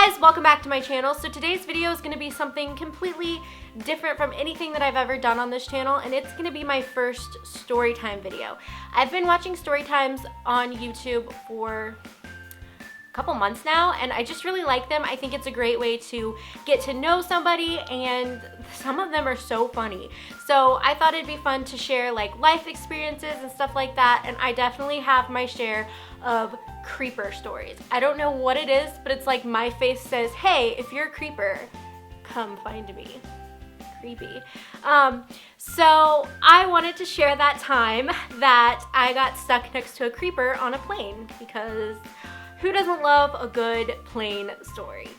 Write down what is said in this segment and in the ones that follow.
guys, welcome back to my channel. So today's video is going to be something completely different from anything that I've ever done on this channel, and it's going to be my first story time video. I've been watching story times on YouTube for a couple months now, and I just really like them. I think it's a great way to get to know somebody, and some of them are so funny. So I thought it'd be fun to share like life experiences and stuff like that, and I definitely have my share of creeper stories. I don't know what it is, but it's like my face says, hey, if you're a creeper, come find me. Creepy. So I wanted to share that time that I got stuck next to a creeper on a plane, because who doesn't love a good plane story?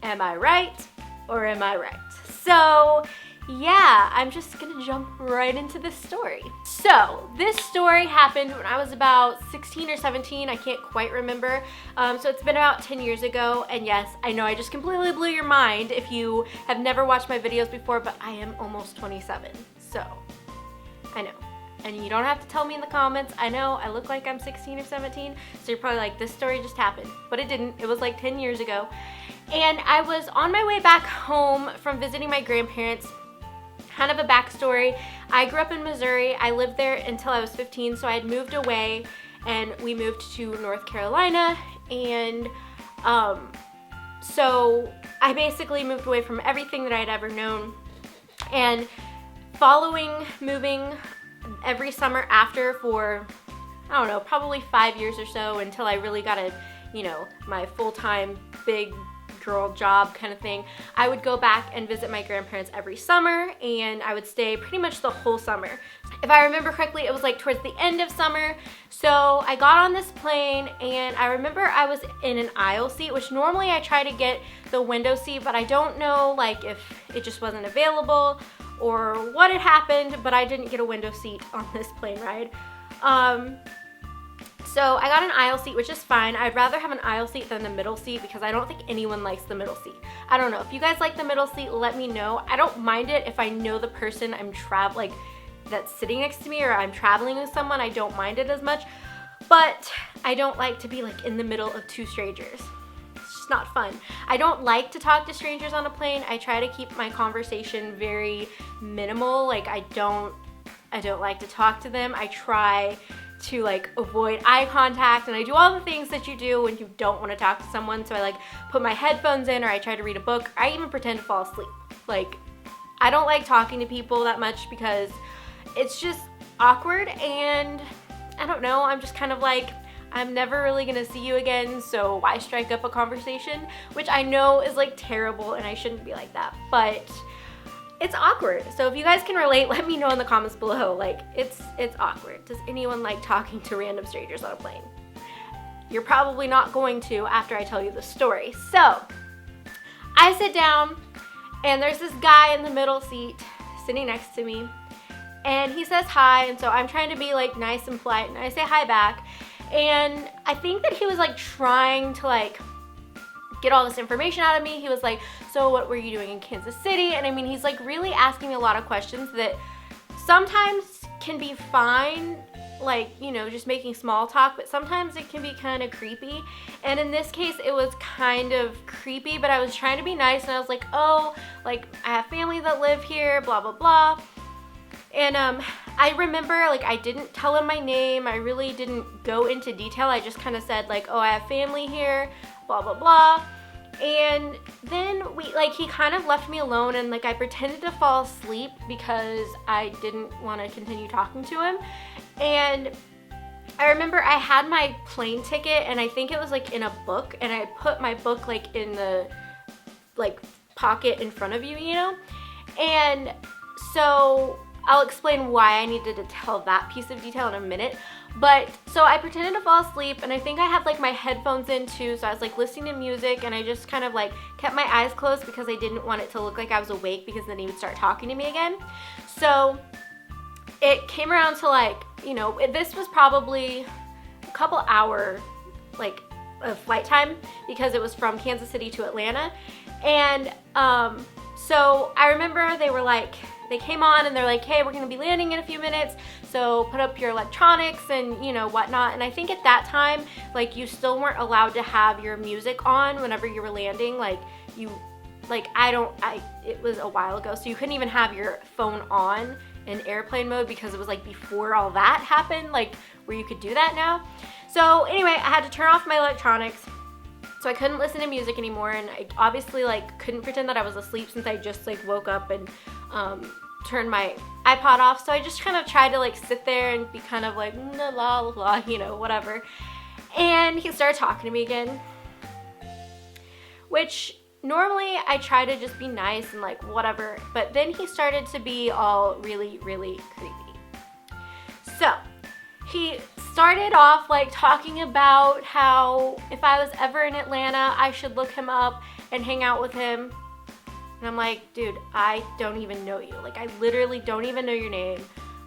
Am I right or am I right? So yeah, I'm just gonna jump right into this story. So this story happened when I was about 16 or 17, I can't quite remember. So it's been about 10 years ago, and yes, I know I just completely blew your mind if you have never watched my videos before, but I am almost 27, so I know. And you don't have to tell me in the comments. I know I look like I'm 16 or 17, so you're probably like, this story just happened. But it didn't. It was like 10 years ago. And I was on my way back home from visiting my grandparents. Kind of a backstory. I grew up in Missouri. I lived there until I was 15, so I had moved away, and we moved to North Carolina. And so I basically moved away from everything that I had ever known. And following moving every summer after for, I don't know, probably 5 years or so, until I really got a, you know, my full-time big girl job kind of thing, I would go back and visit my grandparents every summer, and I would stay pretty much the whole summer. If I remember correctly, it was like towards the end of summer. So I got on this plane, and I remember I was in an aisle seat, which normally I try to get the window seat, but I don't know like if it just wasn't available or what had happened, but I didn't get a window seat on this plane ride. So I got an aisle seat, which is fine. I'd rather have an aisle seat than the middle seat, because I don't think anyone likes the middle seat. I don't know. If you guys like the middle seat, let me know. I don't mind it if I know the person I'm that's sitting next to me, or I'm traveling with someone. I don't mind it as much, but I don't like to be like in the middle of two strangers. It's just not fun. I don't like to talk to strangers on a plane. I try to keep my conversation very minimal. Like I don't like to talk to them. I try to like avoid eye contact, and I do all the things that you do when you don't want to talk to someone. So I like put my headphones in, or I try to read a book. I even pretend to fall asleep. Like I don't like talking to people that much, because it's just awkward, and I don't know, I'm just kind of like, I'm never really gonna see you again, so why strike up a conversation? Which I know is like terrible, and I shouldn't be like that, but it's awkward. So if you guys can relate, let me know in the comments below. Like it's awkward. Does anyone like talking to random strangers on a plane? You're probably not going to after I tell you the story. So I sit down, and there's this guy in the middle seat sitting next to me, and he says hi, and so I'm trying to be like nice and polite, and I say hi back. And I think that he was like trying to like get all this information out of me. He was like, so what were you doing in Kansas City? And I mean, he's like really asking me a lot of questions that sometimes can be fine, like, you know, just making small talk, but sometimes it can be kind of creepy. And in this case, it was kind of creepy, but I was trying to be nice, and I was like, oh, like I have family that live here, blah, blah, blah. And I remember like I didn't tell him my name. I really didn't go into detail. I just kind of said like, oh, I have family here, blah, blah, blah. And then he kind of left me alone, and like I pretended to fall asleep because I didn't want to continue talking to him. And I remember I had my plane ticket, and I think it was like in a book, and I put my book like in the like pocket in front of you, you know? And so I'll explain why I needed to tell that piece of detail in a minute. But so I pretended to fall asleep, and I think I had like my headphones in too, so I was like listening to music, and I just kind of like kept my eyes closed because I didn't want it to look like I was awake, because then he would start talking to me again. So it came around to like, you know, this was probably a couple hour like of flight time, because it was from Kansas City to Atlanta. And So I remember they came on and they're like, hey, we're gonna be landing in a few minutes, so put up your electronics and whatnot. And I think at that time, like, you still weren't allowed to have your music on whenever you were landing. It was a while ago, so you couldn't even have your phone on in airplane mode because it was like before all that happened, like where you could do that now. So anyway, I had to turn off my electronics. So I couldn't listen to music anymore, and I obviously couldn't pretend that I was asleep since I just woke up and turned my iPod off. So I just kind of tried to sit there and be kind of like la la la, whatever. And he started talking to me again, which normally I try to just be nice and whatever, but then he started to be all really, really creepy. So he started off talking about how if I was ever in Atlanta, I should look him up and hang out with him. And I'm like, dude, I don't even know you. I literally don't even know your name.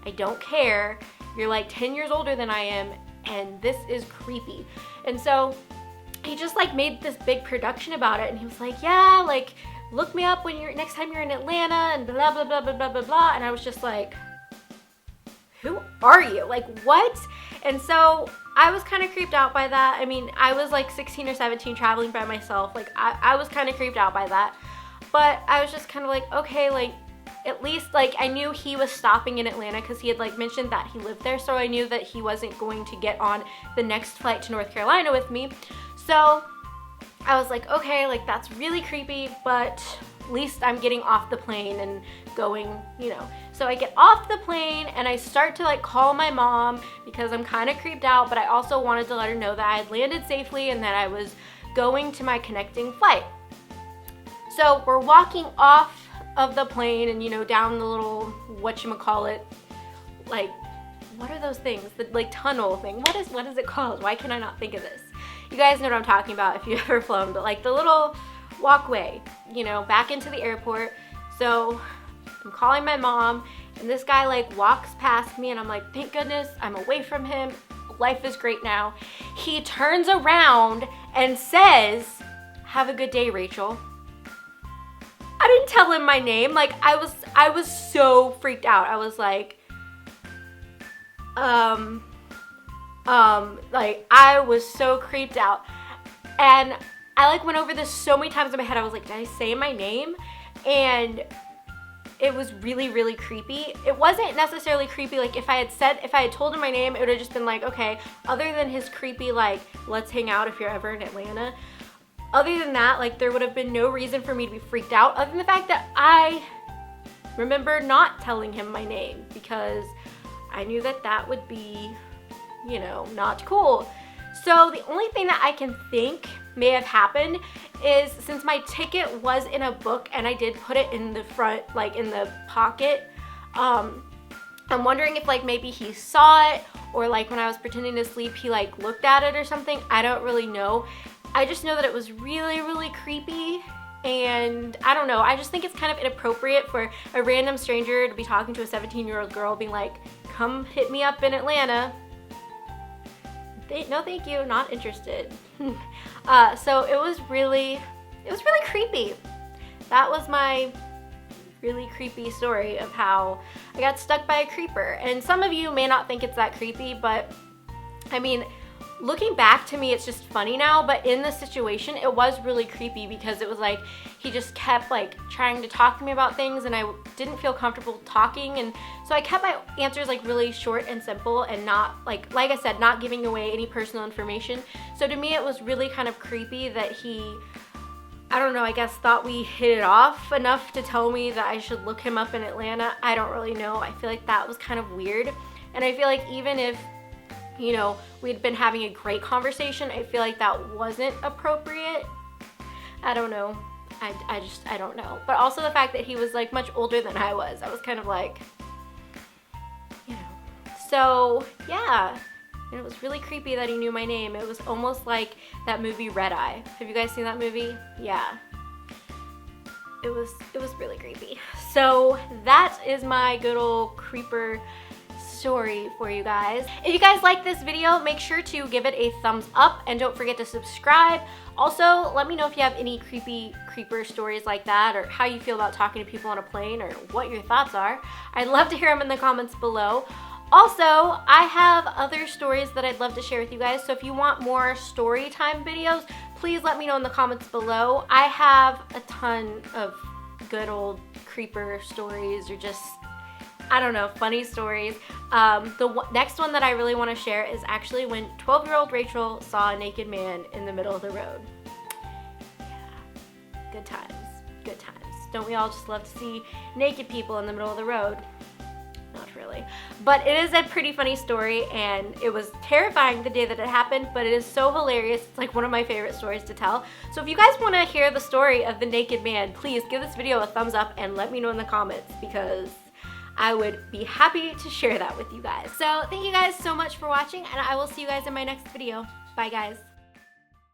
I don't care. You're 10 years older than I am, and this is creepy. And so he just made this big production about it, and he was like, yeah, look me up when next time you're in Atlanta, and blah, blah, blah, blah, blah, blah, blah. And I was just like, who are you? What? And so I was kind of creeped out by that. I mean, I was 16 or 17 traveling by myself. I was kind of creeped out by that. But I was just kind of okay, at least I knew he was stopping in Atlanta because he had mentioned that he lived there. So I knew that he wasn't going to get on the next flight to North Carolina with me. So I was like, okay, that's really creepy, but at least I'm getting off the plane and going, So I get off the plane and I start to call my mom because I'm kind of creeped out, but I also wanted to let her know that I had landed safely and that I was going to my connecting flight. So we're walking off of the plane and, down the little, whatchamacallit, what are those things? The tunnel thing. What is it called? Why can I not think of this? You guys know what I'm talking about if you've ever flown, but the little walkway, back into the airport. So I'm calling my mom, and this guy walks past me, and I'm like, thank goodness I'm away from him. Life is great now. He turns around and says, have a good day, Rachel. I didn't tell him my name. I was so freaked out. I was like, I was so creeped out. And I went over this so many times in my head. I was like, did I say my name? And it was really, really creepy. It wasn't necessarily creepy. If I had told him my name, it would have just been okay, other than his creepy, let's hang out if you're ever in Atlanta. Other than that, there would have been no reason for me to be freaked out other than the fact that I remember not telling him my name because I knew that would be, not cool. So the only thing that I can think may have happened is since my ticket was in a book and I did put it in the front, in the pocket, I'm wondering if maybe he saw it or when I was pretending to sleep, he looked at it or something. I don't really know. I just know that it was really, really creepy, and I don't know. I just think it's kind of inappropriate for a random stranger to be talking to a 17-year-old girl being like, come hit me up in Atlanta. No, thank you, not interested. So it was really creepy. That was my really creepy story of how I got stuck by a creeper. And some of you may not think it's that creepy, but I mean, looking back to me, it's just funny now, but in the situation, it was really creepy because it was he just kept trying to talk to me about things and I didn't feel comfortable talking. And so I kept my answers really short and simple and not like I said, not giving away any personal information. So to me, it was really kind of creepy that he, I don't know, I guess thought we hit it off enough to tell me that I should look him up in Atlanta. I don't really know. I feel like that was kind of weird. And I feel like even if, we'd been having a great conversation, I feel like that wasn't appropriate. I don't know. I don't know. But also the fact that he was much older than I was kind of So yeah, and it was really creepy that he knew my name. It was almost like that movie Red Eye. Have you guys seen that movie? Yeah. It was really creepy. So that is my good old creeper story for you guys. If you guys like this video, make sure to give it a thumbs up and don't forget to subscribe. Also, let me know if you have any creepy creeper stories like that, or how you feel about talking to people on a plane, or what your thoughts are. I'd love to hear them in the comments below. Also, I have other stories that I'd love to share with you guys, so if you want more story time videos, please let me know in the comments below. I have a ton of good old creeper stories, or just, I don't know, funny stories. The next one that I really want to share is actually when 12-year-old Rachel saw a naked man in the middle of the road. Yeah, good times, good times. Don't we all just love to see naked people in the middle of the road? Not really. But it is a pretty funny story, and it was terrifying the day that it happened, but it is so hilarious. It's like one of my favorite stories to tell. So if you guys want to hear the story of the naked man, please give this video a thumbs up and let me know in the comments, because I would be happy to share that with you guys. So thank you guys so much for watching, and I will see you guys in my next video. Bye guys.